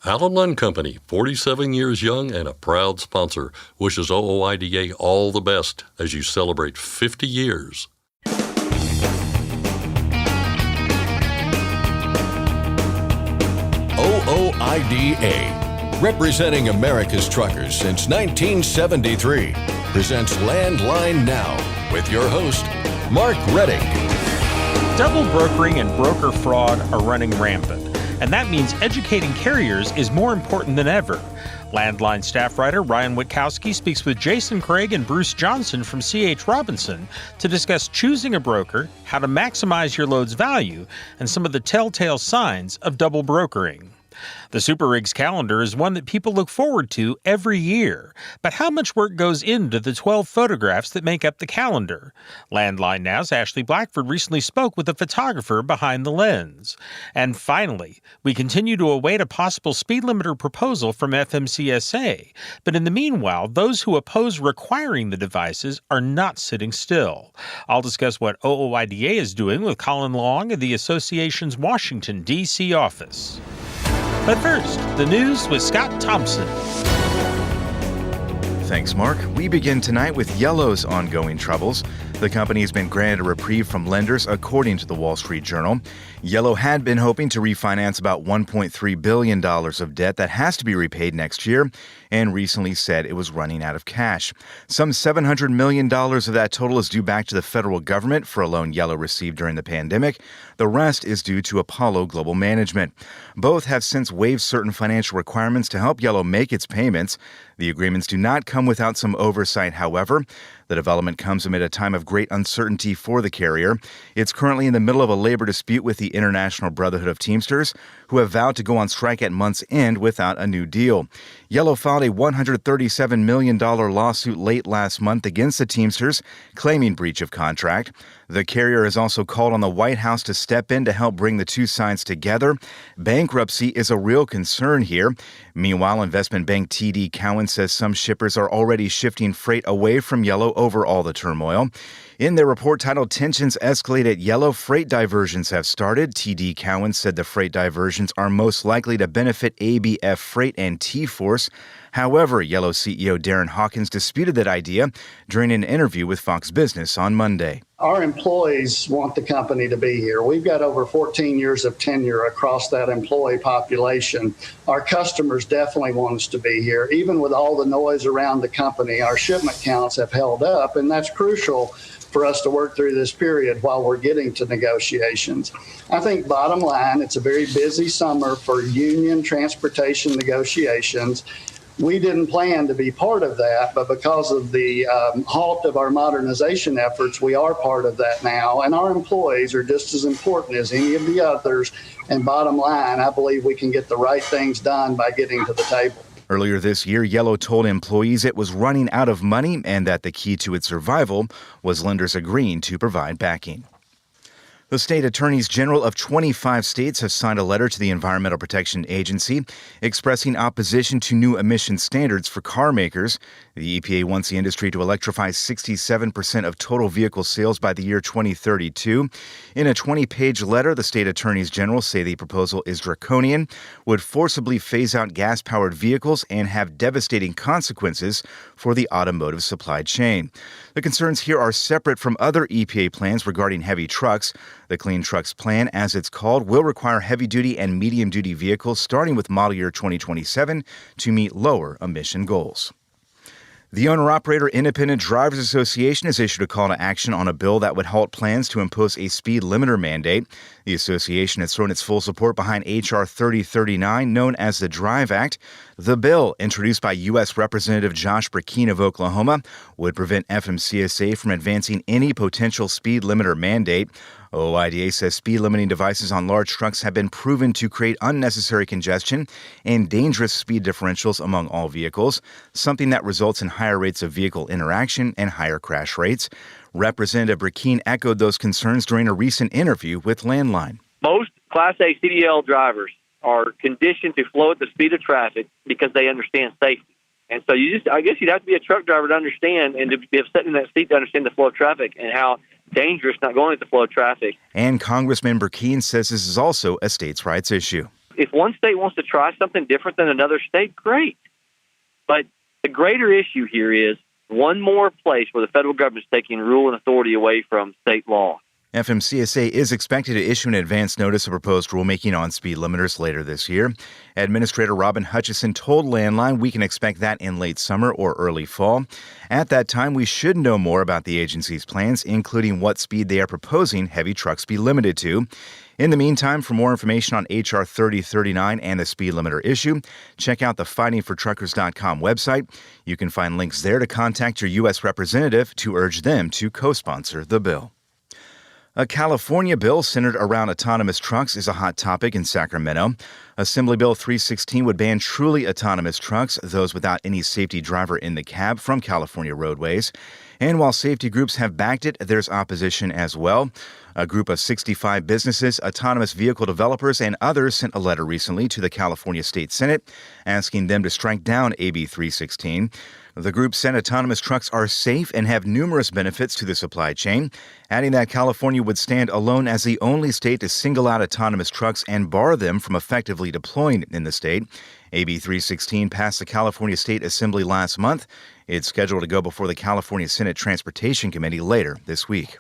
Collin Long Company, 47 years young and a proud sponsor, wishes OOIDA all the best as you celebrate 50 years. OOIDA, representing America's truckers since 1973, presents Landline Now with your host, Mark Reddick. Double brokering and broker fraud are running rampant, and that means educating carriers is more important than ever. Landline staff writer Ryan Witkowski speaks with Jason Craig and Bruce Johnson from C.H. Robinson to discuss choosing a broker, how to maximize your load's value, and some of the telltale signs of double brokering. The SuperRigs Calendar is one that people look forward to every year. But how much work goes into the 12 photographs that make up the calendar? Landline Now's Ashley Blackford recently spoke with the photographer behind the lens. And finally, we continue to await a possible speed limiter proposal from FMCSA. But in the meanwhile, those who oppose requiring the devices are not sitting still. I'll discuss what OOIDA is doing with Collin Long of the association's Washington, D.C. office. But first, the news with Scott Thompson. Thanks, Mark. We begin tonight with Yellow's ongoing troubles. The company has been granted a reprieve from lenders, according to the Wall Street Journal. Yellow had been hoping to refinance about $1.3 billion of debt that has to be repaid next year, and recently said it was running out of cash. Some $700 million of that total is due back to the federal government for a loan Yellow received during the pandemic. The rest is due to Apollo Global Management. Both have since waived certain financial requirements to help Yellow make its payments. The agreements do not come without some oversight, however. The development comes amid a time of great uncertainty for the carrier. It's currently in the middle of a labor dispute with the International Brotherhood of Teamsters, who have vowed to go on strike at month's end without a new deal. Yellow filed a $137 million lawsuit late last month against the Teamsters, claiming breach of contract. The carrier has also called on the White House to step in to help bring the two sides together. Bankruptcy is a real concern here. Meanwhile, investment bank TD Cowen says some shippers are already shifting freight away from Yellow over all the turmoil. In their report titled Tensions Escalate at Yellow, Freight Diversions Have Started. TD Cowen said the freight diversions are most likely to benefit ABF Freight and T-Force. However, Yellow CEO Darren Hawkins disputed that idea during an interview with Fox Business on Monday. Our employees want the company to be here. We've got over 14 years of tenure across that employee population. Our customers definitely want us to be here. Even with all the noise around the company, our shipment counts have held up, and that's crucial for us to work through this period while we're getting to negotiations. I think bottom line, it's a very busy summer for union transportation negotiations. We didn't plan to be part of that, but because of the halt of our modernization efforts, we are part of that now. And our employees are just as important as any of the others. And bottom line, I believe we can get the right things done by getting to the table. Earlier this year, Yellow told employees it was running out of money and that the key to its survival was lenders agreeing to provide backing. The state attorneys general of 25 states have signed a letter to the Environmental Protection Agency expressing opposition to new emission standards for car makers. The EPA wants the industry to electrify 67% of total vehicle sales by the year 2032. In a 20-page letter, the state attorneys general say the proposal is draconian, would forcibly phase out gas-powered vehicles, and have devastating consequences for the automotive supply chain. The concerns here are separate from other EPA plans regarding heavy trucks. The Clean Trucks Plan, as it's called, will require heavy-duty and medium-duty vehicles starting with model year 2027 to meet lower emission goals. The Owner-Operator Independent Drivers Association has issued a call to action on a bill that would halt plans to impose a speed limiter mandate. The association has thrown its full support behind H.R. 3039, known as the DRIVE Act. The bill, introduced by U.S. Representative Josh Burkeen of Oklahoma, would prevent FMCSA from advancing any potential speed limiter mandate. OOIDA says speed limiting devices on large trucks have been proven to create unnecessary congestion and dangerous speed differentials among all vehicles, something that results in higher rates of vehicle interaction and higher crash rates. Representative Burkeen echoed those concerns during a recent interview with Landline. Most Class A CDL drivers are conditioned to flow at the speed of traffic because they understand safety. And so I guess you'd have to be a truck driver to understand and to be sitting in that seat to understand the flow of traffic and how dangerous not going at the flow of traffic. And Congressman Burkeen says this is also a states' rights issue. if one state wants to try something different than another state, great. But the greater issue here is one more place where the federal government is taking rule and authority away from state law. FMCSA is expected to issue an advance notice of proposed rulemaking on speed limiters later this year. Administrator Robin Hutchison told Landline we can expect that in late summer or early fall. At that time, we should know more about the agency's plans, including what speed they are proposing heavy trucks be limited to. In the meantime, for more information on H.R. 3039 and the speed limiter issue, check out the fightingfortruckers.com website. You can find links there to contact your U.S. representative to urge them to co-sponsor the bill. A California bill centered around autonomous trucks is a hot topic in Sacramento. Assembly Bill 316 would ban truly autonomous trucks, those without any safety driver in the cab, from California roadways. And while safety groups have backed it, there's opposition as well. A group of 65 businesses, autonomous vehicle developers, and others sent a letter recently to the California State Senate asking them to strike down AB 316. The group said autonomous trucks are safe and have numerous benefits to the supply chain, adding that California would stand alone as the only state to single out autonomous trucks and bar them from effectively deploying in the state. AB 316 passed the California State Assembly last month. It's scheduled to go before the California Senate Transportation Committee later this week.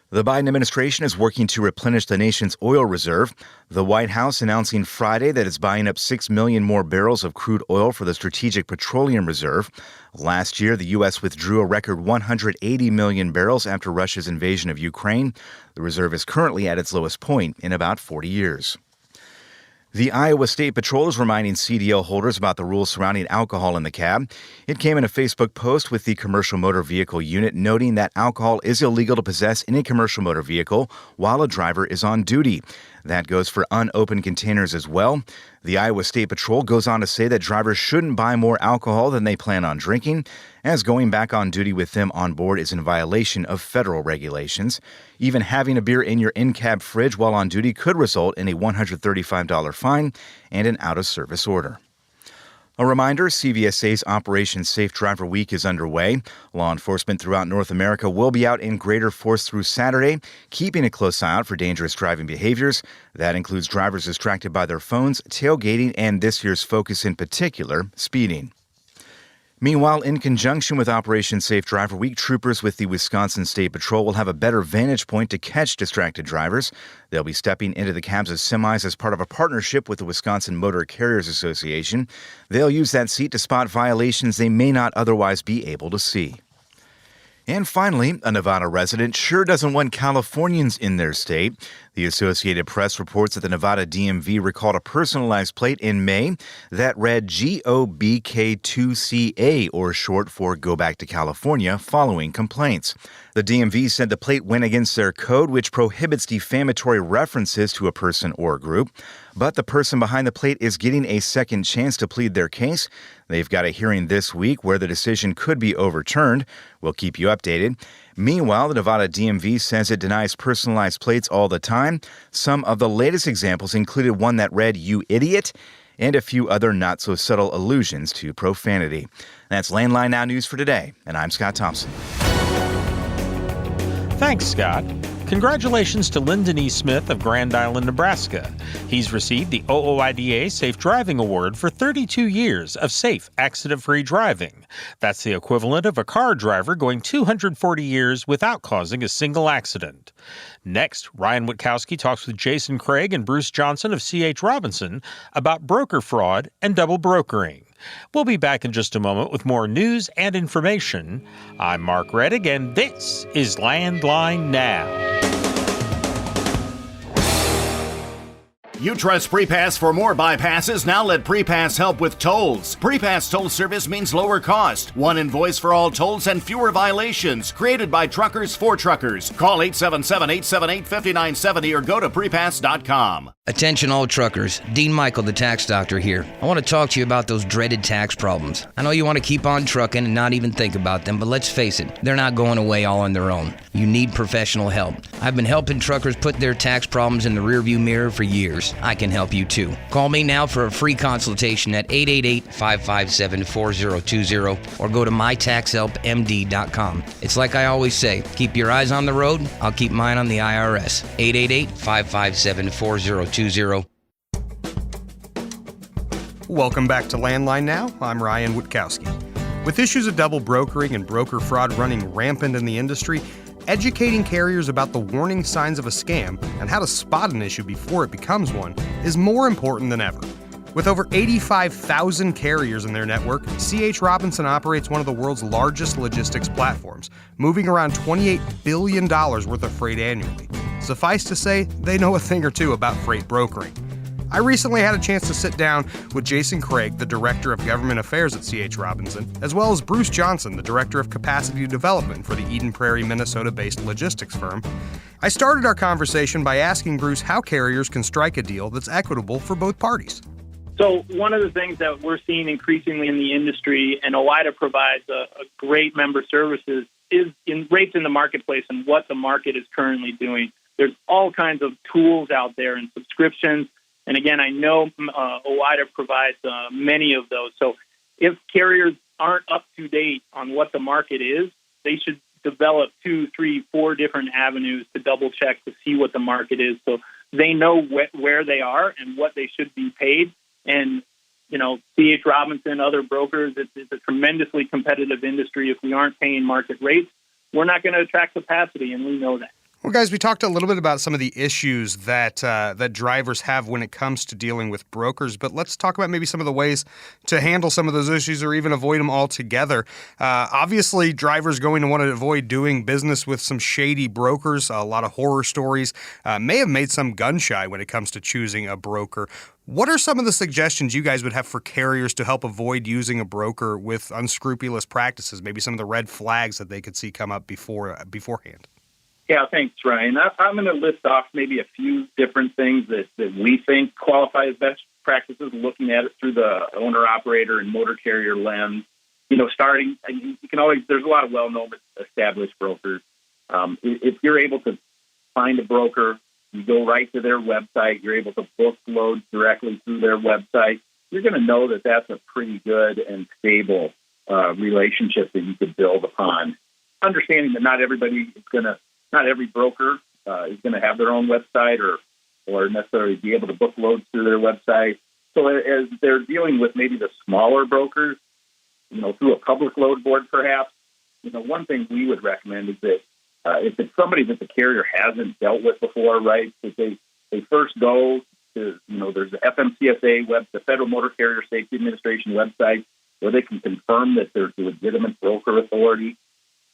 The Biden administration is working to replenish the nation's oil reserve. The White House announcing Friday that it's buying up 6 million more barrels of crude oil for the Strategic Petroleum Reserve. Last year, the U.S. withdrew a record 180 million barrels after Russia's invasion of Ukraine. The reserve is currently at its lowest point in about 40 years. The Iowa State Patrol is reminding CDL holders about the rules surrounding alcohol in the cab. It came in a Facebook post with the Commercial Motor Vehicle Unit noting that alcohol is illegal to possess in a commercial motor vehicle while a driver is on duty. That goes for unopened containers as well. The Iowa State Patrol goes on to say that drivers shouldn't buy more alcohol than they plan on drinking, as going back on duty with them on board is in violation of federal regulations. Even having a beer in your in-cab fridge while on duty could result in a $135 fine and an out-of-service order. A reminder, CVSA's Operation Safe Driver Week is underway. Law enforcement throughout North America will be out in greater force through Saturday, keeping a close eye out for dangerous driving behaviors. That includes drivers distracted by their phones, tailgating, and this year's focus in particular, speeding. Meanwhile, in conjunction with Operation Safe Driver Week, troopers with the Wisconsin State Patrol will have a better vantage point to catch distracted drivers. They'll be stepping into the cabs of semis as part of a partnership with the Wisconsin Motor Carriers Association. They'll use that seat to spot violations they may not otherwise be able to see. And finally, a Nevada resident sure doesn't want Californians in their state. The Associated Press reports that the Nevada DMV recalled a personalized plate in May that read GOBK2CA, or short for Go Back to California, following complaints. The DMV said the plate went against their code, which prohibits defamatory references to a person or group. But the person behind the plate is getting a second chance to plead their case. They've got a hearing this week where the decision could be overturned. We'll keep you updated. Meanwhile, the Nevada DMV says it denies personalized plates all the time. Some of the latest examples included one that read, "You idiot," and a few other not-so-subtle allusions to profanity. That's Landline Now News for today, and I'm Scott Thompson. Thanks, Scott. Congratulations to Lyndon E. Smith of Grand Island, Nebraska. He's received the OOIDA Safe Driving Award for 32 years of safe, accident-free driving. That's the equivalent of a car driver going 240 years without causing a single accident. Next, Ryan Witkowski talks with Jason Craig and Bruce Johnson of C.H. Robinson about broker fraud and double brokering. We'll be back in just a moment with more news and information. I'm Mark Reddick, and this is Landline Now. You trust PrePass for more bypasses? Now let PrePass help with tolls. PrePass toll service means lower cost, one invoice for all tolls, and fewer violations. Created by truckers for truckers. Call 877-878-5970 or go to prepass.com. Attention all truckers, Dean Michael, the tax doctor here. I want to talk to you about those dreaded tax problems. I know you want to keep on trucking and not even think about them, but let's face it, they're not going away all on their own. You need professional help. I've been helping truckers put their tax problems in the rearview mirror for years. I can help you too. Call me now for a free consultation at 888-557-4020 or go to mytaxhelpmd.com. It's like I always say, keep your eyes on the road, I'll keep mine on the IRS. 888-557-4020. Welcome back to Landline Now. I'm Ryan Witkowski. With issues of double brokering and broker fraud running rampant in the industry, educating carriers about the warning signs of a scam and how to spot an issue before it becomes one is more important than ever. With over 85,000 carriers in their network, C.H. Robinson operates one of the world's largest logistics platforms, moving around $28 billion worth of freight annually. Suffice to say, they know a thing or two about freight brokering. I recently had a chance to sit down with Jason Craig, the Director of Government Affairs at C.H. Robinson, as well as Bruce Johnson, the Director of Capacity Development for the Eden Prairie, Minnesota-based logistics firm. I started our conversation by asking Bruce how carriers can strike a deal that's equitable for both parties. So one of the things that we're seeing increasingly in the industry, and OOIDA provides a great member services, is in rates in the marketplace and what the market is currently doing. There's all kinds of tools out there and subscriptions. And again, I know OOIDA provides many of those. So if carriers aren't up to date on what the market is, they should develop 2, 3, 4 different avenues to double check to see what the market is, so they know where they are and what they should be paid. And, you know, C.H. Robinson, other brokers, it's a tremendously competitive industry. If we aren't paying market rates, we're not going to attract capacity, and we know that. Well, guys, we talked a little bit about some of the issues that that drivers have when it comes to dealing with brokers, but let's talk about maybe some of the ways to handle some of those issues or even avoid them altogether. Obviously, drivers going to want to avoid doing business with some shady brokers. A lot of horror stories may have made some gun-shy when it comes to choosing a broker. What are some of the suggestions you guys would have for carriers to help avoid using a broker with unscrupulous practices, maybe some of the red flags that they could see come up beforehand? Yeah, thanks, Ryan. I'm going to list off maybe a few different things that we think qualify as best practices, looking at it through the owner-operator and motor carrier lens. You know, starting, you can always, there's a lot of well-known established brokers. If you're able to find a broker, you go right to their website, you're able to book loads directly through their website, you're going to know that that's a pretty good and stable relationship that you could build upon. Understanding that not every broker is going to have their own website or necessarily be able to book loads through their website. So as they're dealing with maybe the smaller brokers, you know, through a public load board perhaps, you know, one thing we would recommend is that if it's somebody that the carrier hasn't dealt with before, right, that they first go to, you know, there's the FMCSA the Federal Motor Carrier Safety Administration website where they can confirm that there's a legitimate broker authority.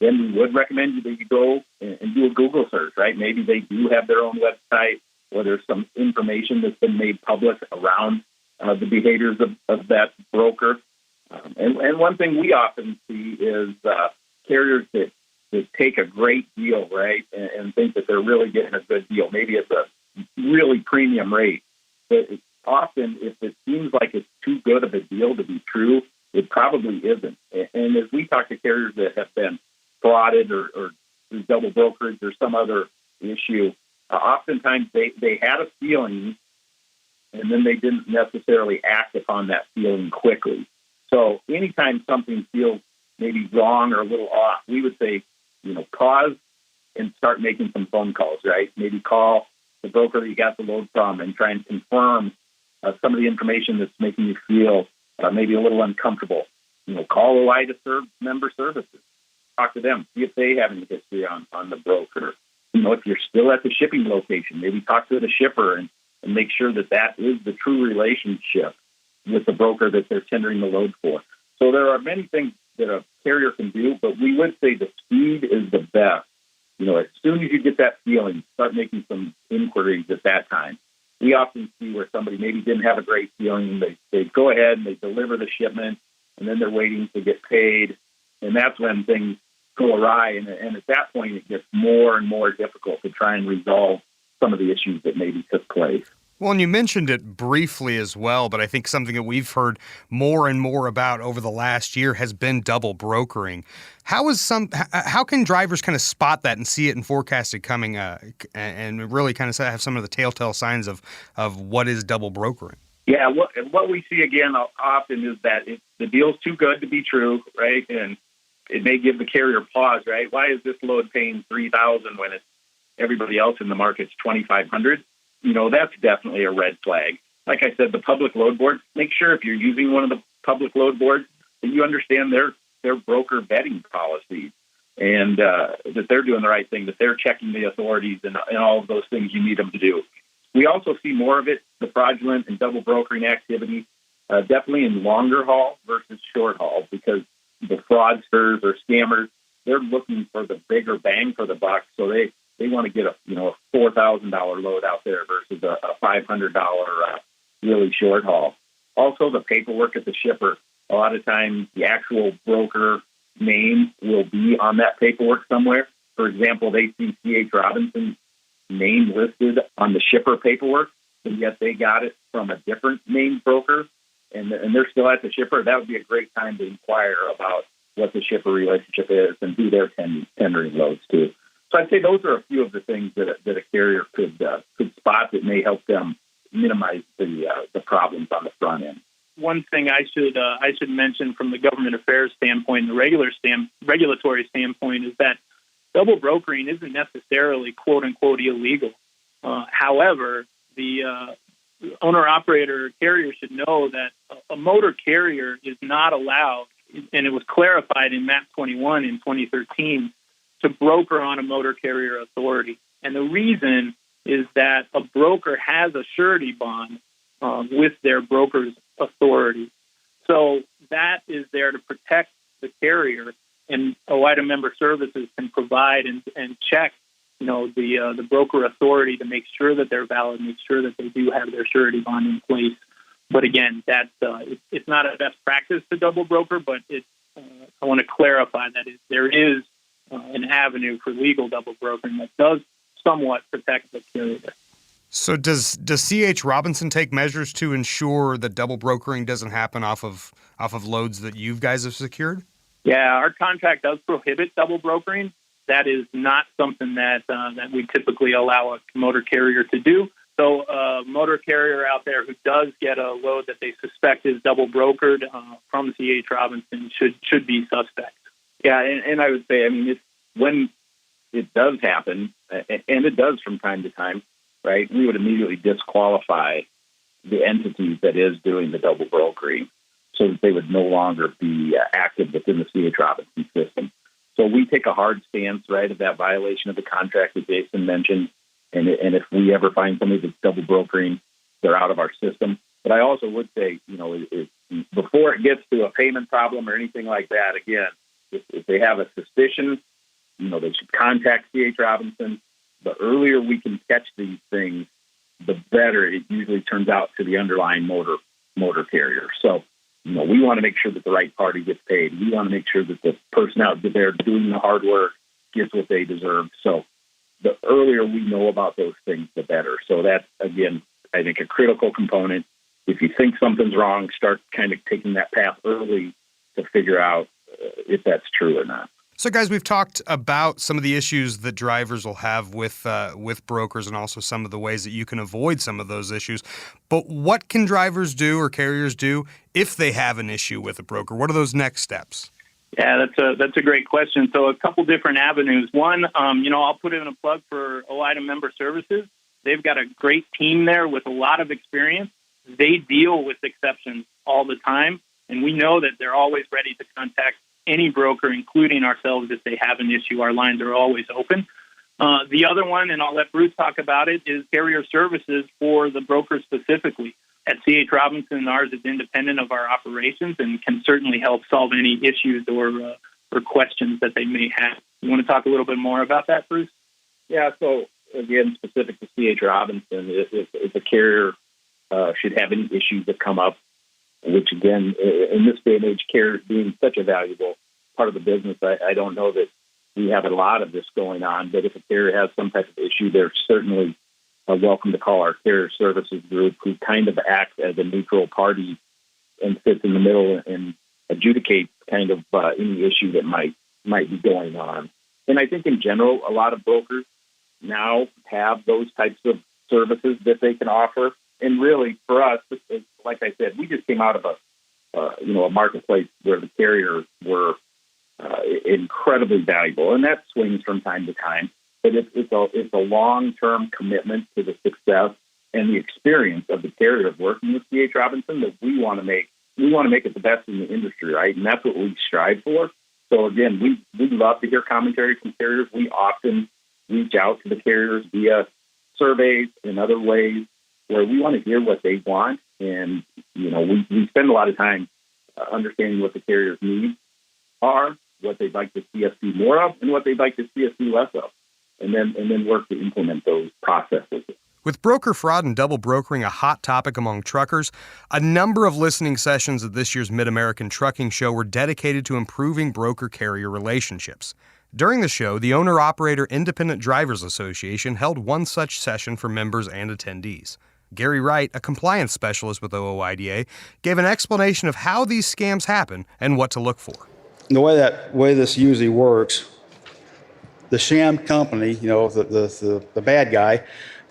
Then we would recommend you that you go and do a Google search, right? Maybe they do have their own website or there's some information that's been made public around the behaviors of that broker. And one thing we often see is carriers that take a great deal, right, and think that they're really getting a good deal. Maybe it's a really premium rate. But often, if it seems like it's too good of a deal to be true, it probably isn't. And as we talk to carriers that have been frauded or through double brokerage or some other issue, oftentimes they had a feeling and then they didn't necessarily act upon that feeling quickly. So anytime something feels maybe wrong or a little off, we would say, you know, pause and start making some phone calls, right? Maybe call the broker that you got the load from and try and confirm some of the information that's making you feel maybe a little uncomfortable. You know, call OOIDA member services. Talk to them, see if they have any history on the broker. You know, if you're still at the shipping location, maybe talk to the shipper and make sure that is the true relationship with the broker that they're tendering the load for. So there are many things that a carrier can do, but we would say the speed is the best. You know, as soon as you get that feeling, start making some inquiries at that time. We often see where somebody maybe didn't have a great feeling, they go ahead and they deliver the shipment, and then they're waiting to get paid, and that's when things go awry, and at that point it gets more and more difficult to try and resolve some of the issues that maybe took place. Well, and you mentioned it briefly as well, but I think something that we've heard more and more about over the last year has been double brokering. How can drivers kind of spot that and see it and forecast it coming and really kind of have some of the telltale signs of what is double brokering? Yeah, what we see again often is that the deal's too good to be true, right? And it may give the carrier pause, right? Why is this load paying $3,000 when everybody else in the market's $2,500? You know, that's definitely a red flag. like I said, the public load board, make sure if you're using one of the public load boards that you understand their broker vetting policies and that they're doing the right thing, that they're checking the authorities and all of those things you need them to do. We also see more of it, the fraudulent and double brokering activity, definitely in longer haul versus short haul, because the fraudsters or scammers, they're looking for the bigger bang for the buck. So they want to get a $4,000 load out there versus a $500 really short haul. Also, the paperwork at the shipper. A lot of times the actual broker name will be on that paperwork somewhere. For example, they see C.H. Robinson's name listed on the shipper paperwork, but yet they got it from a different named broker, and they're still at the shipper. That would be a great time to inquire about what the shipper relationship is and who they're tendering loads to. So I'd say those are a few of the things that a carrier could spot that may help them minimize the problems on the front end. One thing I should mention from the government affairs standpoint and the regulatory standpoint is that double brokering isn't necessarily quote unquote illegal. However, the owner-operator carrier should know that a motor carrier is not allowed, and it was clarified in MAP 21 in 2013, to broker on a motor carrier authority. And the reason is that a broker has a surety bond with their broker's authority. So that is there to protect the carrier, and OOIDA member services can provide and check the broker authority to make sure that they're valid, make sure that they do have their surety bond in place. But again, that's it's not a best practice to double broker, but I want to clarify that there is an avenue for legal double brokering that does somewhat protect the carrier. So does C.H. Robinson take measures to ensure that double brokering doesn't happen off of loads that you guys have secured? Yeah, our contract does prohibit double brokering. That is not something that we typically allow a motor carrier to do. So a motor carrier out there who does get a load that they suspect is double brokered from C.H. Robinson should be suspect. Yeah, and I would say, it's when it does happen, and it does from time to time, right, we would immediately disqualify the entity that is doing the double brokering so that they would no longer be active within the C.H. Robinson system. So we take a hard stance, right, of that violation of the contract that Jason mentioned. And if we ever find somebody that's double brokering, they're out of our system. But I also would say, before it gets to a payment problem or anything like that, again, if they have a suspicion, they should contact C.H. Robinson. The earlier we can catch these things, the better it usually turns out to the underlying motor carrier. So, we want to make sure that the right party gets paid. We want to make sure that the person out there doing the hard work gets what they deserve. So the earlier we know about those things, the better. So that's, again, I think a critical component. If you think something's wrong, start kind of taking that path early to figure out if that's true or not. So, guys, we've talked about some of the issues that drivers will have with brokers and also some of the ways that you can avoid some of those issues. But what can drivers do or carriers do if they have an issue with a broker? What are those next steps? Yeah, that's a great question. So a couple different avenues. One, I'll put in a plug for OOIDA member services. They've got a great team there with a lot of experience. They deal with exceptions all the time, and we know that they're always ready to contact any broker, including ourselves, if they have an issue. Our lines are always open. The other one, and I'll let Bruce talk about it, is carrier services for the broker specifically. At C.H. Robinson, ours is independent of our operations and can certainly help solve any issues or questions that they may have. You want to talk a little bit more about that, Bruce? Yeah, so again, specific to C.H. Robinson, if a carrier should have any issues that come up, which again, in this day and age, carriers being such a valuable part of the business, I don't know that we have a lot of this going on, but if a carrier has some type of issue, they're certainly welcome to call our carrier services group, who kind of acts as a neutral party and sits in the middle and adjudicate kind of any issue that might be going on. And I think in general, a lot of brokers now have those types of services that they can offer. And really, for us, like I said, we just came out of a marketplace where the carriers were incredibly valuable, and that swings from time to time. But it's a long-term commitment to the success and the experience of the carrier of working with C.H. Robinson that we want to make it the best in the industry, right? And that's what we strive for. So again, we love to hear commentary from carriers. We often reach out to the carriers via surveys and other ways where we want to hear what they want. And, we spend a lot of time understanding what the carriers' needs are, what they'd like to see us do more of, and what they'd like to see us do less of, and then work to implement those processes. With broker fraud and double brokering a hot topic among truckers, a number of listening sessions at this year's Mid-American Trucking Show were dedicated to improving broker-carrier relationships. During the show, the Owner-Operator Independent Drivers Association held one such session for members and attendees. Gary Wright, a compliance specialist with OOIDA, gave an explanation of how these scams happen and what to look for. The way this usually works, the sham company, the bad guy,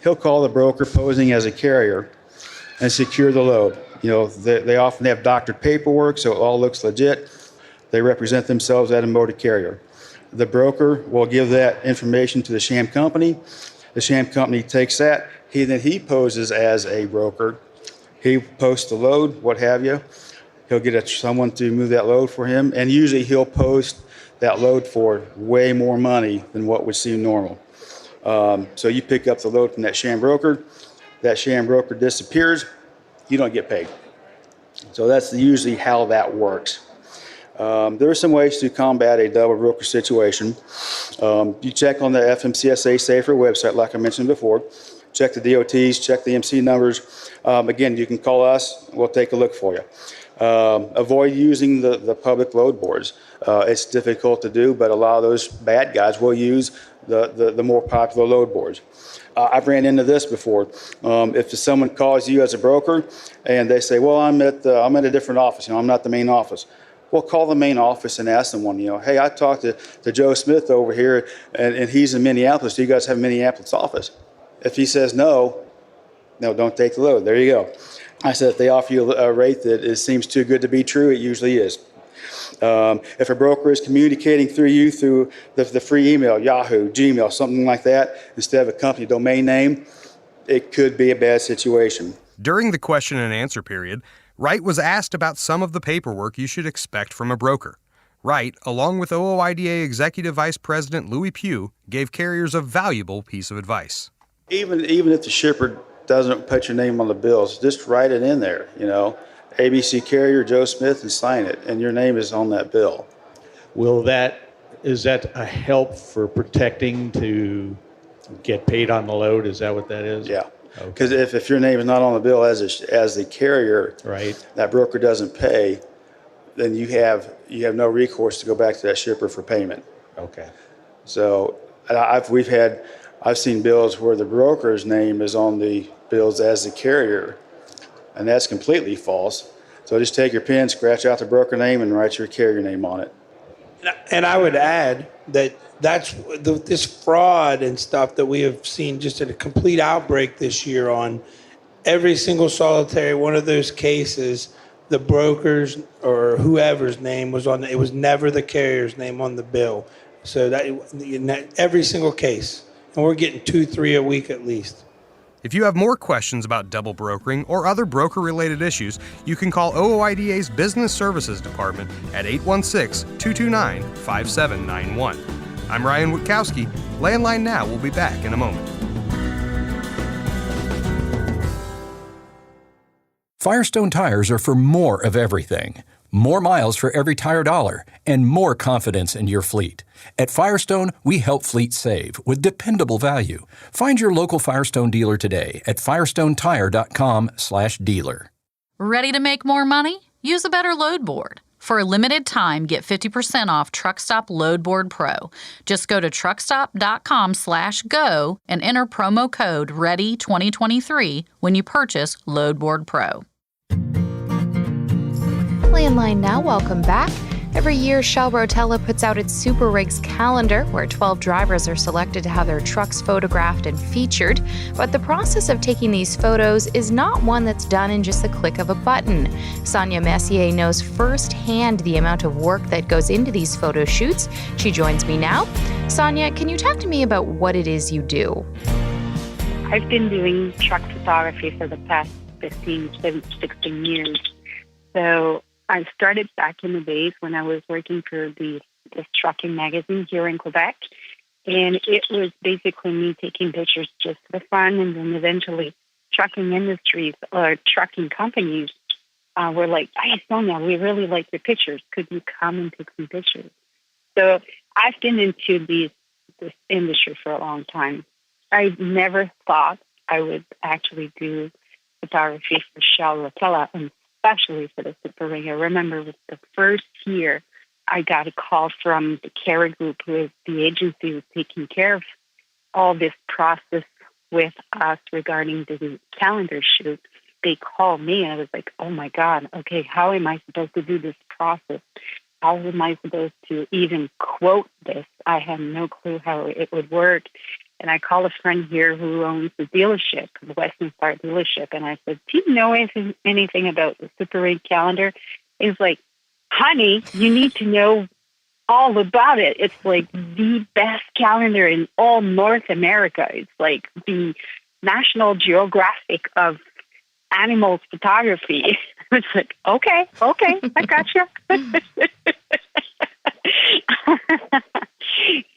he'll call the broker posing as a carrier and secure the load. They often have doctored paperwork, so it all looks legit. They represent themselves as a motor carrier. The broker will give that information to the sham company. The sham company takes that. He poses as a broker. He posts the load, what have you. He'll get someone to move that load for him, and usually he'll post that load for way more money than what would seem normal. So you pick up the load from that sham broker disappears, you don't get paid. So that's usually how that works. There are some ways to combat a double broker situation. You check on the FMCSA Safer website, like I mentioned before. Check the DOTs, check the MC numbers. Again, you can call us, we'll take a look for you. Avoid using the public load boards. It's difficult to do, but a lot of those bad guys will use the more popular load boards. I've ran into this before. If someone calls you as a broker and they say, well, I'm at a different office, I'm not the main office. Well, call the main office and ask them hey, I talked to Joe Smith over here and he's in Minneapolis. Do you guys have a Minneapolis office? If he says no, don't take the load. There you go. I said, if they offer you a rate that it seems too good to be true, it usually is. If a broker is communicating through you through the free email, Yahoo, Gmail, something like that, instead of a company domain name, it could be a bad situation. During the question and answer period, Wright was asked about some of the paperwork you should expect from a broker. Wright, along with OOIDA Executive Vice President Louis Pugh, gave carriers a valuable piece of advice. Even if the shipper doesn't put your name on the bills, just write it in there, ABC Carrier, Joe Smith, and sign it, and your name is on that bill. Is that a help for protecting to get paid on the load? Is that what that is? Yeah, because if your name is not on the bill as the carrier, right, that broker doesn't pay, then you have no recourse to go back to that shipper for payment. Okay. So I've seen bills where the broker's name is on the bills as the carrier, and that's completely false. So just take your pen, scratch out the broker name, and write your carrier name on it. And I would add that this fraud and stuff that we have seen just a complete outbreak this year on every single solitary one of those cases. The broker's or whoever's name was on it was never the carrier's name on the bill. So that every single case. And we're getting 2-3 a week at least. If you have more questions about double brokering or other broker-related issues, you can call OOIDA's Business Services Department at 816-229-5791. I'm Ryan Witkowski. Landline Now will be back in a moment. Firestone tires are for more of everything. More miles for every tire dollar, and more confidence in your fleet. At Firestone, we help fleets save with dependable value. Find your local Firestone dealer today at firestonetire.com/dealer. Ready to make more money? Use a better load board. For a limited time, get 50% off Truckstop Load Board Pro. Just go to truckstop.com/go and enter promo code READY2023 when you purchase Load Board Pro. Landline Now, welcome back. Every year, Shell Rotella puts out its SuperRigs Calendar, where 12 drivers are selected to have their trucks photographed and featured. But the process of taking these photos is not one that's done in just the click of a button. Sonia Messier knows firsthand the amount of work that goes into these photo shoots. She joins me now. Sonia, can you talk to me about what it is you do? I've been doing truck photography for the past 16 years. So I started back in the days when I was working for this trucking magazine here in Quebec. And it was basically me taking pictures just for fun. And then eventually trucking industries or trucking companies were like, "Hey, Sonia, we really like your pictures. Could you come and take some pictures?" So I've been into this industry for a long time. I never thought I would actually do photography for Shell Rotella, and especially for the SuperRig. I remember with the first year, I got a call from the Cara Group, who is the agency who's taking care of all this process with us regarding the calendar shoot. They called me, and I was like, "Oh my God, okay, how am I supposed to do this process? How am I supposed to even quote this?" I had no clue how it would work. And I called a friend here who owns the dealership, the Western Star dealership, and I said, "Do you know anything about the SuperRigs Calendar?" He's like, "Honey, you need to know all about it. It's like the best calendar in all North America. It's like the National Geographic of animals photography." It's like, okay, I gotcha.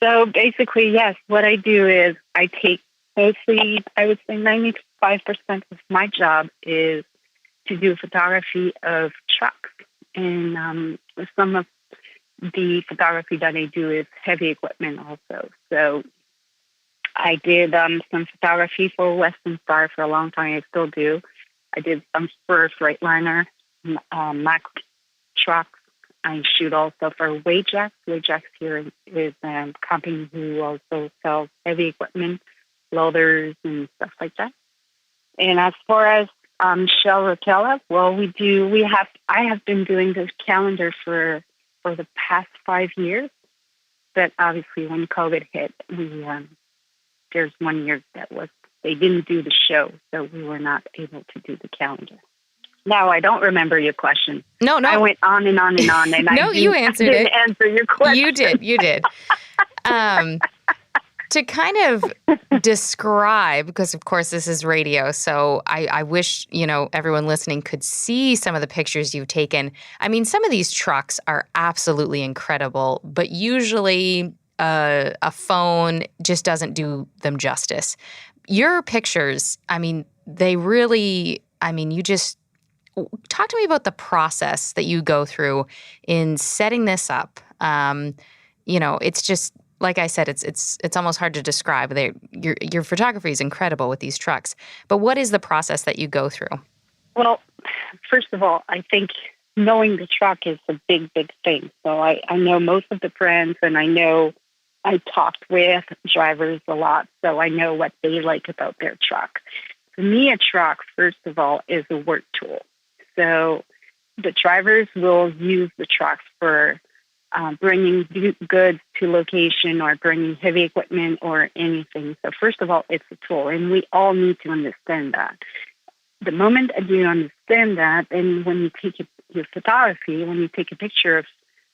So basically, yes, what I do is I take mostly, I would say 95% of my job is to do photography of trucks. And some of the photography that I do is heavy equipment also. So I did some photography for Western Star for a long time. I still do. I did some for Freightliner, Mack trucks. I shoot also for Wajax. Wajax here is a company who also sells heavy equipment, loaders, and stuff like that. And as far as Shell Rotella, well, I have been doing this calendar for the past 5 years. But obviously, when COVID hit, there's 1 year they didn't do the show, so we were not able to do the calendar. No, I don't remember your question. No. I went on and on and on, and No, you answered it. I didn't answer your question. You did. To kind of describe, because of course this is radio, so I wish, everyone listening could see some of the pictures you've taken. I mean, some of these trucks are absolutely incredible, but usually a phone just doesn't do them justice. Your pictures, they really, you just talk to me about the process that you go through in setting this up. It's just, like I said, it's almost hard to describe. Your photography is incredible with these trucks. But what is the process that you go through? Well, first of all, I think knowing the truck is a big, big thing. So I know most of the brands, and I talked with drivers a lot, so I know what they like about their truck. For me, a truck, first of all, is a work tool. So the drivers will use the trucks for bringing goods to location or bringing heavy equipment or anything. So first of all, it's a tool, and we all need to understand that. The moment you understand that, and when you take your photography, when you take a picture of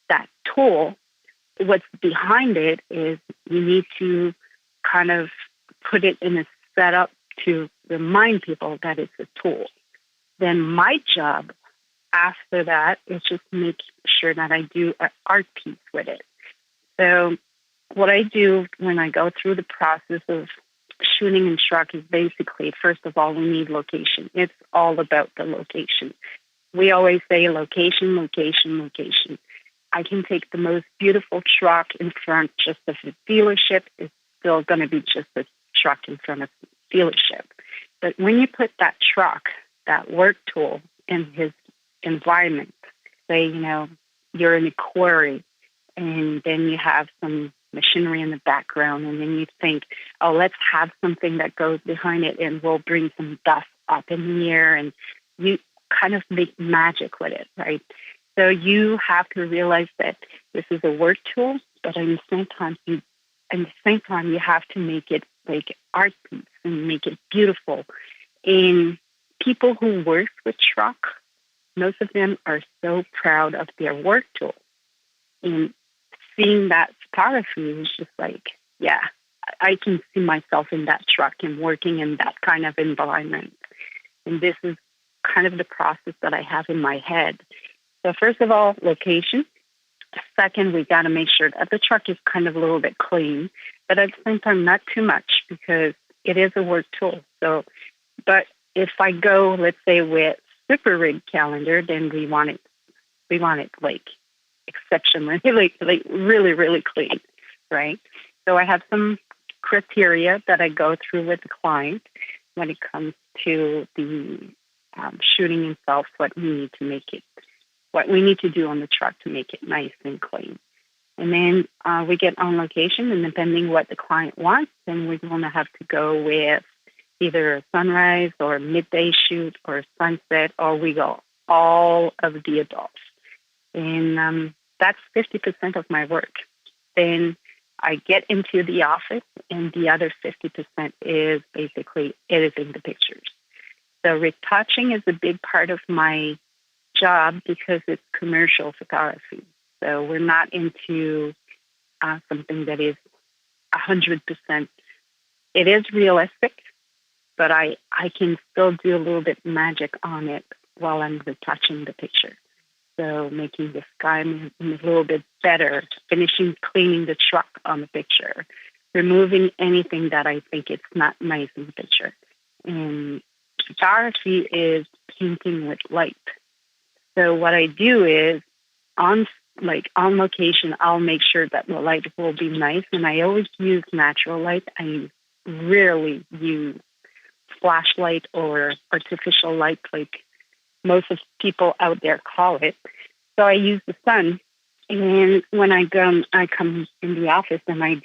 that tool, what's behind it is you need to kind of put it in a setup to remind people that it's a tool. Then my job after that is just make sure that I do an art piece with it. So what I do when I go through the process of shooting in truck is basically, first of all, we need location. It's all about the location. We always say location, location, location. I can take the most beautiful truck in front just of a dealership. It's still going to be just a truck in front of the dealership. But when you put that truck, that work tool, in his environment, say, you're in a quarry, and then you have some machinery in the background, and then you think, oh, let's have something that goes behind it, and we'll bring some dust up in the air, and you kind of make magic with it, right? So you have to realize that this is a work tool, but at the same time, you have to make it like art piece and make it beautiful. And people who work with truck, most of them are so proud of their work tool. And seeing that photography is just like, yeah, I can see myself in that truck and working in that kind of environment. And this is kind of the process that I have in my head. So first of all, location. Second, we got to make sure that the truck is kind of a little bit clean, but at the same time, not too much because it is a work tool. So, but if I go, let's say with SuperRigs Calendar, then we want it like exceptionally, like really, really clean, right? So I have some criteria that I go through with the client when it comes to the shooting itself, what we need to do on the truck to make it nice and clean. And then we get on location, and depending what the client wants, then we're going to have to go with either a sunrise or midday shoot or sunset, or we go all of the above. And that's 50% of my work. Then I get into the office, and the other 50% is basically editing the pictures. So retouching is a big part of my job because it's commercial photography. So we're not into something that is 100%. It is realistic, but I can still do a little bit magic on it while I'm retouching the picture. So making the sky a little bit better, cleaning the truck on the picture, removing anything that I think it's not nice in the picture. And photography is painting with light. So what I do is on location, I'll make sure that the light will be nice, and I always use natural light. I rarely use flashlight or artificial light like most of people out there call it. So I use the sun, and when I come in the office and I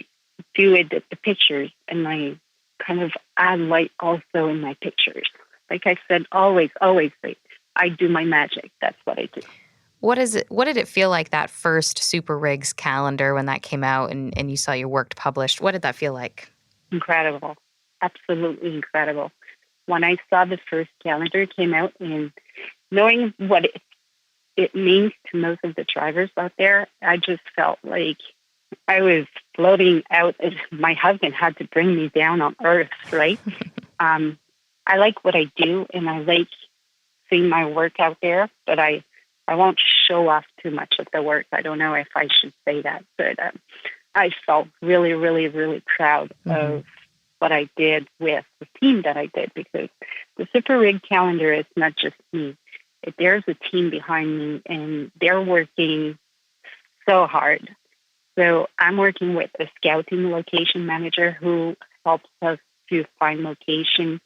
do edit the pictures, and I kind of add light also in my pictures. Like I said, always, I do my magic. That's what I do. What did it feel like that first SuperRigs calendar when that came out and you saw your work published? What did that feel like? Incredible. Absolutely incredible. When I saw the first calendar came out and knowing what it means to most of the drivers out there, I just felt like I was floating out. My husband had to bring me down on earth, right? I like what I do, and I like seeing my work out there, but I won't show off too much of the work. I don't know if I should say that, but I felt really, really, really proud of what I did with the team that I did, because the SuperRigs Calendar is not just me. There's a team behind me, and they're working so hard. So I'm working with a scouting location manager who helps us to find location,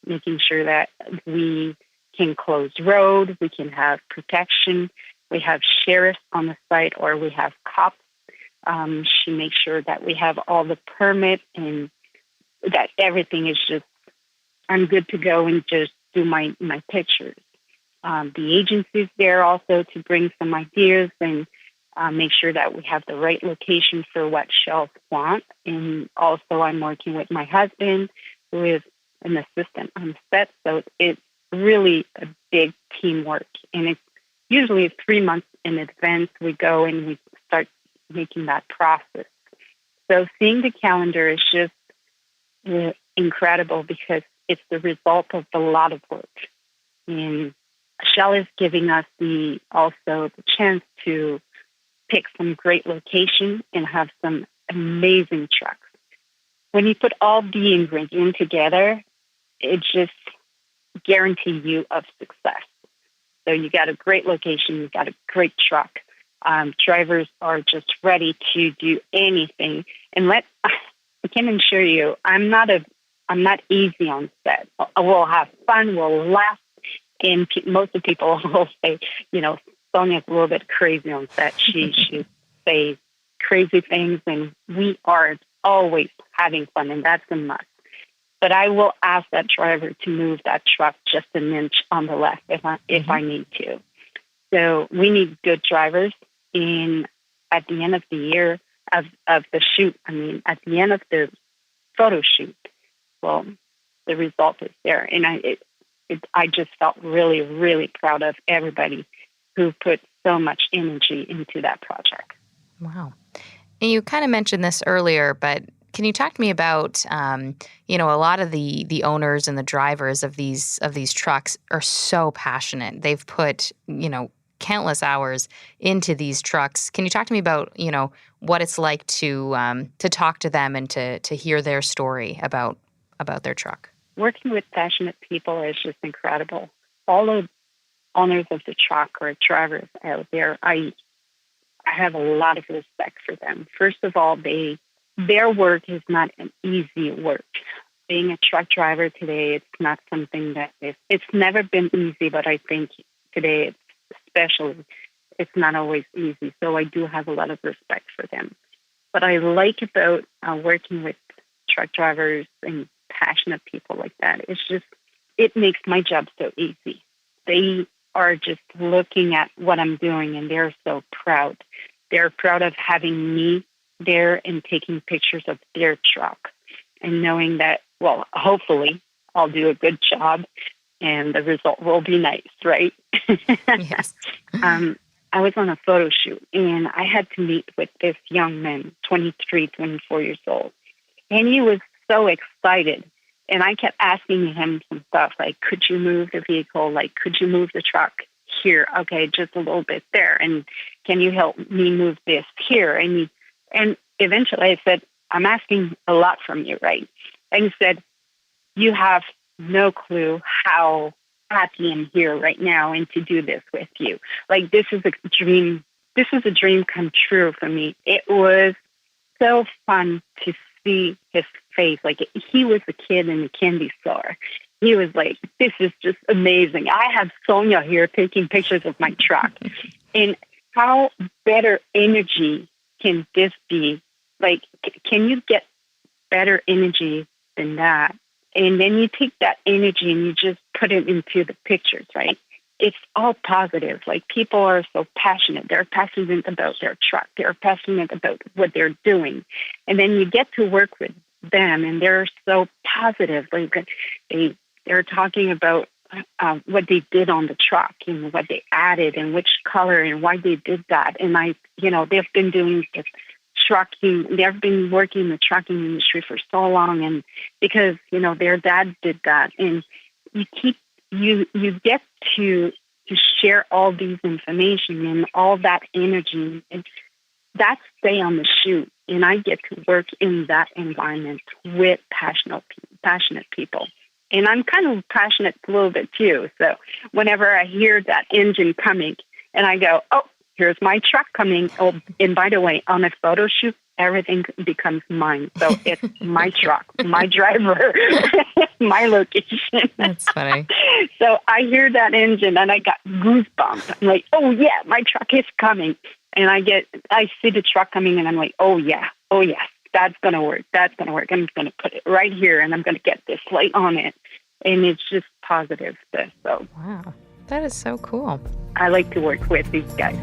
making sure that we can close road, we can have protection, we have sheriffs on the site, or we have cops. She makes sure that we have all the permit and that everything is just, I'm good to go and just do my pictures. The agency's there also to bring some ideas and make sure that we have the right location for what shells want. And also I'm working with my husband, who is an assistant on set. So it's really a big teamwork. And it's usually 3 months in advance we go and we start making that process. So seeing the calendar is just incredible because it's the result of a lot of work. And Shell is giving us also the chance to pick some great location and have some amazing trucks. When you put all the ingredients together, it just guarantees you of success. So you got a great location, you got a great truck. Drivers are just ready to do anything. And I can assure you, I'm not easy on set. We'll have fun, we'll laugh, and most of the people will say, Sonia's a little bit crazy on set. She says crazy things, and we are always having fun, and that's a must. But I will ask that driver to move that truck just an inch on the left if I need to. So we need good drivers. And at the end of the year of the shoot, at the end of the photo shoot, well, the result is there. And I just felt really, really proud of everybody who put so much energy into that project. Wow. And you kind of mentioned this earlier, but Can you talk to me about, a lot of the owners and the drivers of these trucks are so passionate. They've put, countless hours into these trucks. Can you talk to me about, what it's like to talk to them and to hear their story about their truck? Working with passionate people is just incredible. All the owners of the truck or drivers out there, I have a lot of respect for them. First of all, their work is not an easy work. Being a truck driver today, it's not something that it's never been easy, but I think today, especially, it's not always easy. So I do have a lot of respect for them. What I like about working with truck drivers and passionate people like that is just, it makes my job so easy. They are just looking at what I'm doing and they're so proud. They're proud of having me there and taking pictures of their truck and knowing that, well, hopefully I'll do a good job and the result will be nice, right? Yes. I was on a photo shoot and I had to meet with this young man, 23, 24 years old. And he was so excited. And I kept asking him some stuff like, could you move the vehicle? Like, could you move the truck here? Okay, just a little bit there. And can you help me move this here? And eventually I said, I'm asking a lot from you, right? And he said, you have no clue how happy I'm here right now and to do this with you. Like, this is a dream. This is a dream come true for me. It was so fun to see his face. Like, he was a kid in a candy store. He was like, this is just amazing. I have Sonia here taking pictures of my truck. And how better energy can this be? Like, can you get better energy than that? And then you take that energy and you just put it into the pictures, right? It's all positive. Like, people are so passionate. They're passionate about their truck. They're passionate about what they're doing. And then you get to work with them and they're so positive. Like, they're talking about what they did on the truck and what they added and which color and why they did that. And they've been doing this trucking. They've been working in the trucking industry for so long, and because their dad did that, and you get to share all these information and all that energy, and that's stay on the shoot. And I get to work in that environment with passionate people. And I'm kind of passionate a little bit too. So whenever I hear that engine coming and I go, oh, here's my truck coming. Oh, and by the way, on a photo shoot, everything becomes mine. So it's my truck, my driver, my location. That's funny. So I hear that engine and I got goosebumps. I'm like, oh yeah, my truck is coming. And I see the truck coming and I'm like, oh yes, that's going to work. That's going to work. I'm going to put it right here and I'm going to get this light on it. And it's just positive. So wow, that is so cool. I like to work with these guys.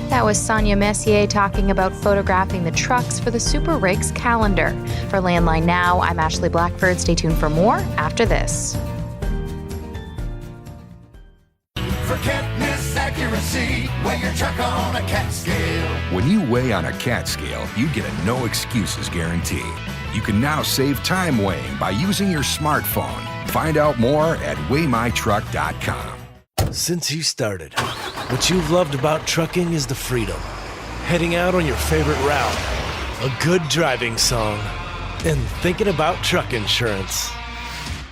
That was Sonia Messier talking about photographing the trucks for the SuperRigs Calendar. For Landline Now, I'm Ashley Blackford. Stay tuned for more after this. For can't miss accuracy, weigh your truck on a CAT scale. When you weigh on a CAT scale, you get a no excuses guarantee. You can now save time weighing by using your smartphone. Find out more at weightmytruck.com. Since you started, what you've loved about trucking is the freedom. Heading out on your favorite route, a good driving song, and thinking about truck insurance.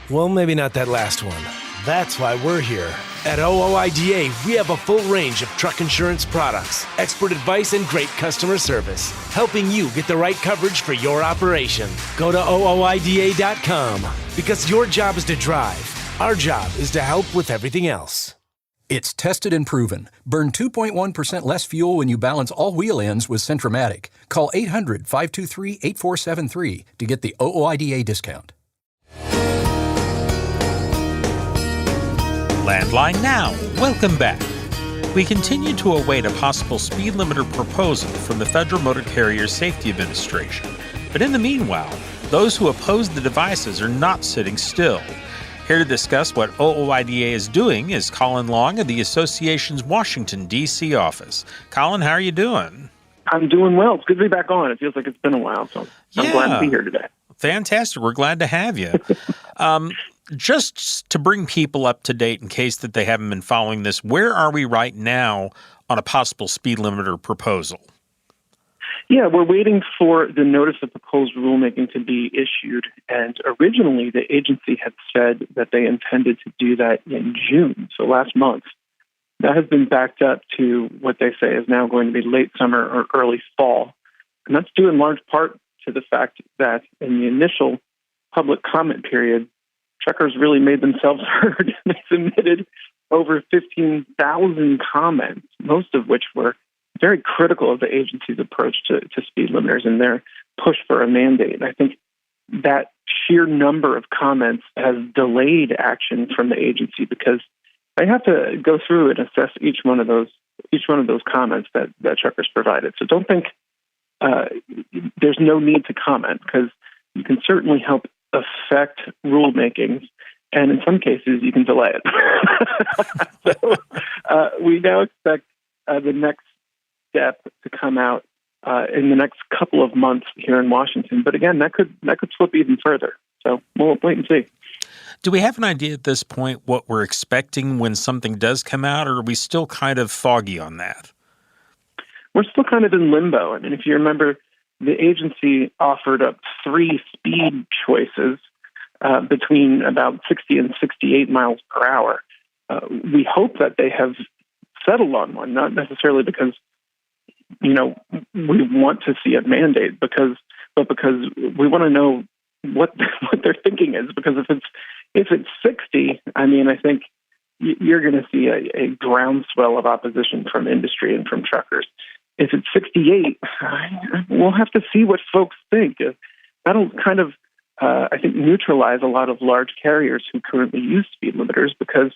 Well, maybe not that last one. That's why we're here. At OOIDA, we have a full range of truck insurance products, expert advice, and great customer service, helping you get the right coverage for your operation. Go to OOIDA.com, because your job is to drive. Our job is to help with everything else. It's tested and proven. Burn 2.1% less fuel when you balance all wheel ends with Centromatic. Call 800-523-8473 to get the OOIDA discount. Landline Now, welcome back. We continue to await a possible speed limiter proposal from the Federal Motor Carrier Safety Administration. But in the meanwhile, those who oppose the devices are not sitting still. Here to discuss what OOIDA is doing is Collin Long of the association's Washington, D.C. office. Collin, how are you doing? I'm doing well. It's good to be back on. It feels like it's been a while, so I'm glad to be here today. Fantastic. We're glad to have you. Just to bring people up to date in case that they haven't been following this, where are we right now on a possible speed limiter proposal? Yeah, we're waiting for the notice of proposed rulemaking to be issued. And originally, the agency had said that they intended to do that in June, so last month. That has been backed up to what they say is now going to be late summer or early fall. And that's due in large part to the fact that in the initial public comment period, truckers really made themselves heard. They submitted over 15,000 comments, most of which were very critical of the agency's approach to speed limiters and their push for a mandate. I think that sheer number of comments has delayed action from the agency because they have to go through and assess each one of those comments that truckers provided. So don't think there's no need to comment, because you can certainly help affect rulemakings, and in some cases you can delay it. So we now expect the next step to come out in the next couple of months here in Washington. But again, that could slip even further. So we'll wait and see. Do we have an idea at this point what we're expecting when something does come out, or are we still kind of foggy on that? We're still kind of in limbo. I mean, if you remember, the agency offered up 3 speed choices between about 60 and 68 miles per hour. We hope that they have settled on one, not necessarily because we want to see a mandate, but because we want to know what their thinking is. Because if it's 60, I mean, I think you're going to see a groundswell of opposition from industry and from truckers. If it's 68, we'll have to see what folks think. That'll kind of, I think, neutralize a lot of large carriers who currently use speed limiters, because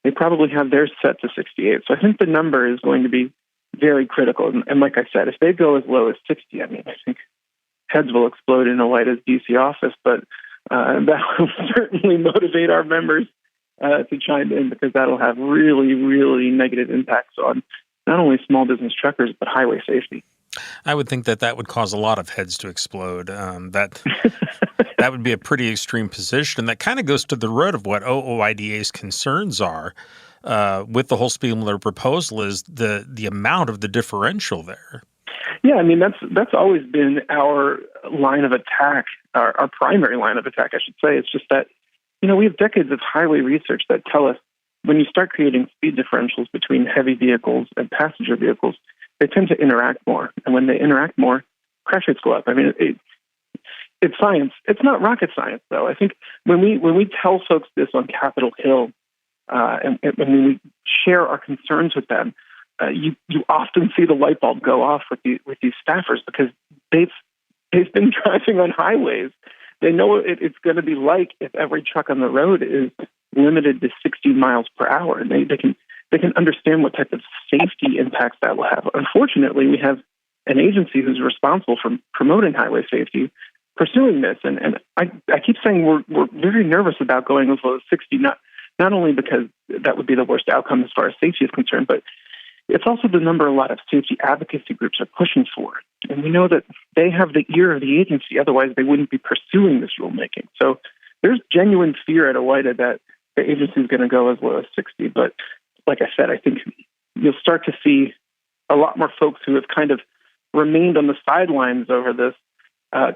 they probably have theirs set to 68. So I think the number is going to be very critical. And like I said, if they go as low as 60, I mean, I think heads will explode in OOIDA's D.C. office, but that will certainly motivate our members to chime in, because that'll have really, really negative impacts on not only small business truckers, but highway safety. I would think that would cause a lot of heads to explode. That would be a pretty extreme position. And that kind of goes to the root of what OOIDA's concerns are with the whole speed limiter proposal, is the amount of the differential there. Yeah, I mean, that's always been our line of attack, our primary line of attack, I should say. It's just that, we have decades of highway research that tell us when you start creating speed differentials between heavy vehicles and passenger vehicles, they tend to interact more. And when they interact more, crash rates go up. I mean, it's science. It's not rocket science, though. I think when we tell folks this on Capitol Hill, and when we share our concerns with them, you often see the light bulb go off with these staffers, because they've been driving on highways. They know what it's going to be like if every truck on the road is limited to 60 miles per hour, and they can understand what type of safety impacts that will have. Unfortunately, we have an agency who's responsible for promoting highway safety pursuing this, and I keep saying we're very nervous about going as low as 60, not only because that would be the worst outcome as far as safety is concerned, but it's also the number a lot of safety advocacy groups are pushing for. And we know that they have the ear of the agency, otherwise they wouldn't be pursuing this rulemaking. So there's genuine fear at OOIDA that the agency is going to go as low as 60. But like I said, I think you'll start to see a lot more folks who have kind of remained on the sidelines over this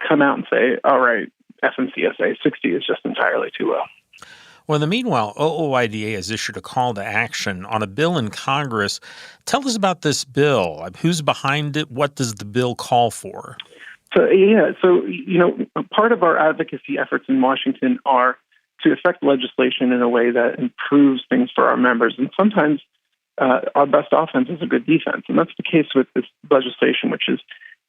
come out and say, all right, FMCSA 60 is just entirely too low. Well, in the meanwhile, OOIDA has issued a call to action on a bill in Congress. Tell us about this bill. Who's behind it? What does the bill call for? So part of our advocacy efforts in Washington are to affect legislation in a way that improves things for our members. And sometimes our best offense is a good defense. And that's the case with this legislation, which is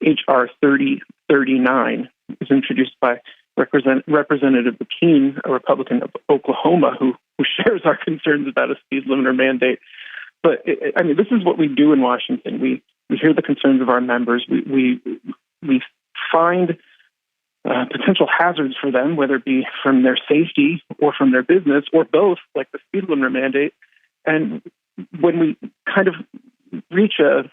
H.R. 3039. It's introduced by Representative McKean, a Republican of Oklahoma, who shares our concerns about a speed limiter mandate. But this is what we do in Washington. We hear the concerns of our members. We find potential hazards for them, whether it be from their safety or from their business, or both, like the speed limiter mandate. And when we kind of reach a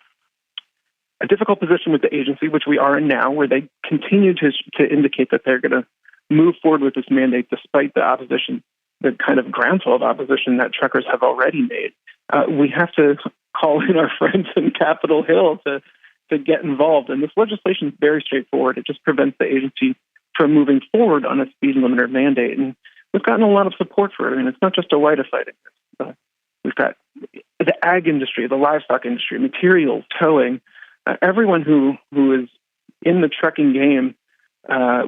a difficult position with the agency, which we are in now, where they continue to indicate that they're going to move forward with this mandate despite the opposition, the kind of groundswell of opposition that truckers have already made. We have to call in our friends in Capitol Hill to get involved. And this legislation is very straightforward. It just prevents the agency from moving forward on a speed limiter mandate. And we've gotten a lot of support for it. I mean, it's not just OOIDA fighting this. We've got the ag industry, the livestock industry, materials, towing, everyone who is in the trucking game,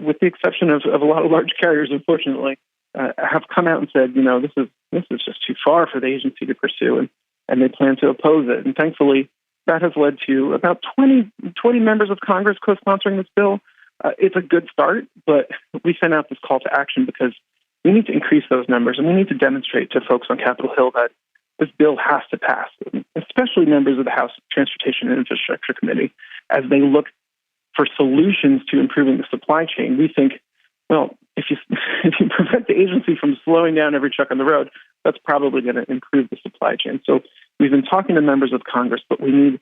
with the exception of a lot of large carriers, unfortunately, have come out and said, this is just too far for the agency to pursue, and they plan to oppose it. And thankfully, that has led to about 20 members of Congress co-sponsoring this bill. It's a good start, but we sent out this call to action because we need to increase those numbers, and we need to demonstrate to folks on Capitol Hill that this bill has to pass, especially members of the House Transportation and Infrastructure Committee, as they look for solutions to improving the supply chain. We think, well, if you prevent the agency from slowing down every truck on the road, that's probably going to improve the supply chain. So we've been talking to members of Congress, but we need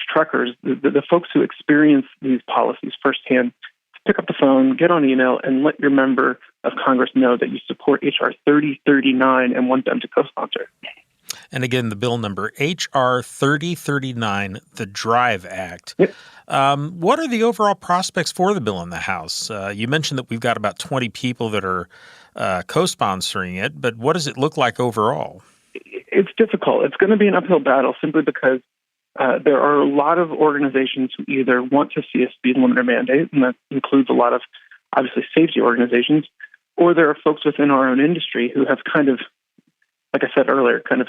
truckers, the folks who experience these policies firsthand, to pick up the phone, get on email, and let your member of Congress know that you support H.R. 3039 and want them to co-sponsor. And again, the bill number, H.R. 3039, the DRIVE Act. Yep. What are the overall prospects for the bill in the House? You mentioned that we've got about 20 people that are co-sponsoring it, but what does it look like overall? It's difficult. It's going to be an uphill battle simply because there are a lot of organizations who either want to see a speed limiter mandate, and that includes a lot of, obviously, safety organizations, or there are folks within our own industry who have kind of, like I said earlier, kind of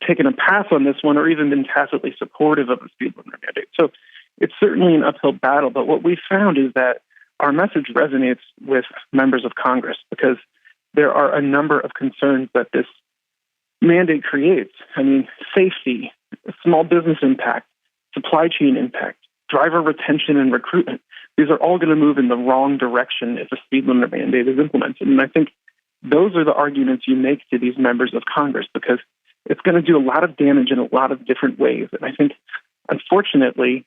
taken a path on this one or even been tacitly supportive of a speed limiter mandate. So it's certainly an uphill battle, but what we found is that our message resonates with members of Congress because there are a number of concerns that this mandate creates. I mean, safety, small business impact, supply chain impact, driver retention and recruitment. These are all going to move in the wrong direction if a speed limiter mandate is implemented. And I think those are the arguments you make to these members of Congress because it's going to do a lot of damage in a lot of different ways. And I think, unfortunately,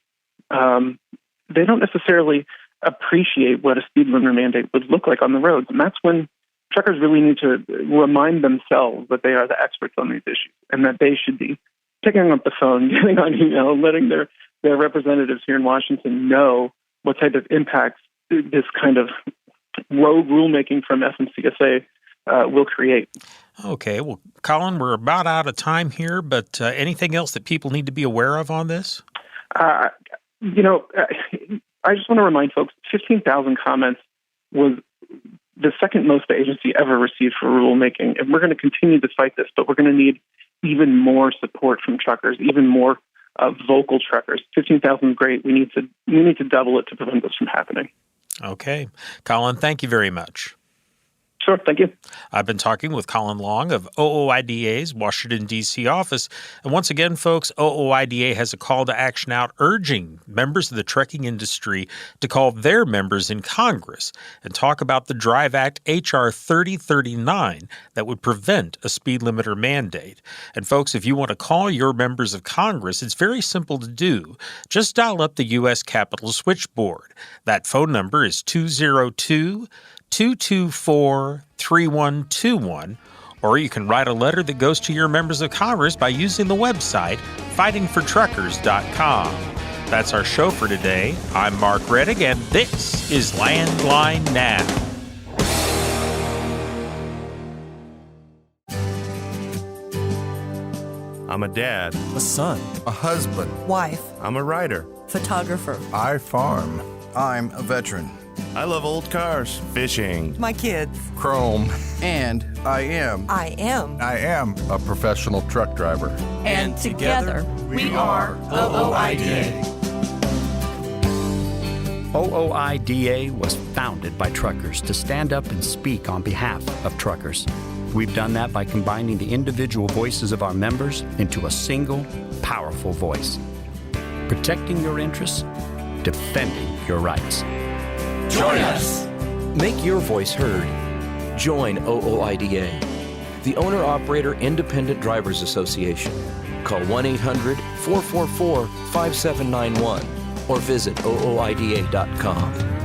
they don't necessarily appreciate what a speed limiter mandate would look like on the roads. And that's when truckers really need to remind themselves that they are the experts on these issues and that they should be picking up the phone, getting on email, letting their representatives here in Washington know what type of impacts this kind of rogue rulemaking from FMCSA will create. Okay. Well, Collin, we're about out of time here, but anything else that people need to be aware of on this? I just want to remind folks, 15,000 comments was the second most the agency ever received for rulemaking. And we're going to continue to fight this, but we're going to need even more support from truckers, even more vocal truckers. 15,000 is great. We need to double it to prevent this from happening. Okay. Collin, thank you very much. Sure, thank you. I've been talking with Collin Long of OOIDA's Washington, D.C. office. And once again, folks, OOIDA has a call to action out urging members of the trucking industry to call their members in Congress and talk about the DRIVE Act H.R. 3039 that would prevent a speed limiter mandate. And folks, if you want to call your members of Congress, it's very simple to do. Just dial up the U.S. Capitol switchboard. That phone number is 202-224-3121, or you can write a letter that goes to your members of Congress by using the website fightingfortruckers.com. That's our show for today. I'm Mark Reddick, and this is Landline Now. I'm a dad, a son, a husband, wife, I'm a writer, photographer, I farm, I'm a veteran. I love old cars, fishing, my kids, chrome, and I am a professional truck driver. And together we are OOIDA. OOIDA was founded by truckers to stand up and speak on behalf of truckers. We've done that by combining the individual voices of our members into a single, powerful voice. Protecting your interests, defending your rights. Join us! Make your voice heard. Join OOIDA, the Owner-Operator Independent Drivers Association. Call 1-800-444-5791 or visit OOIDA.com.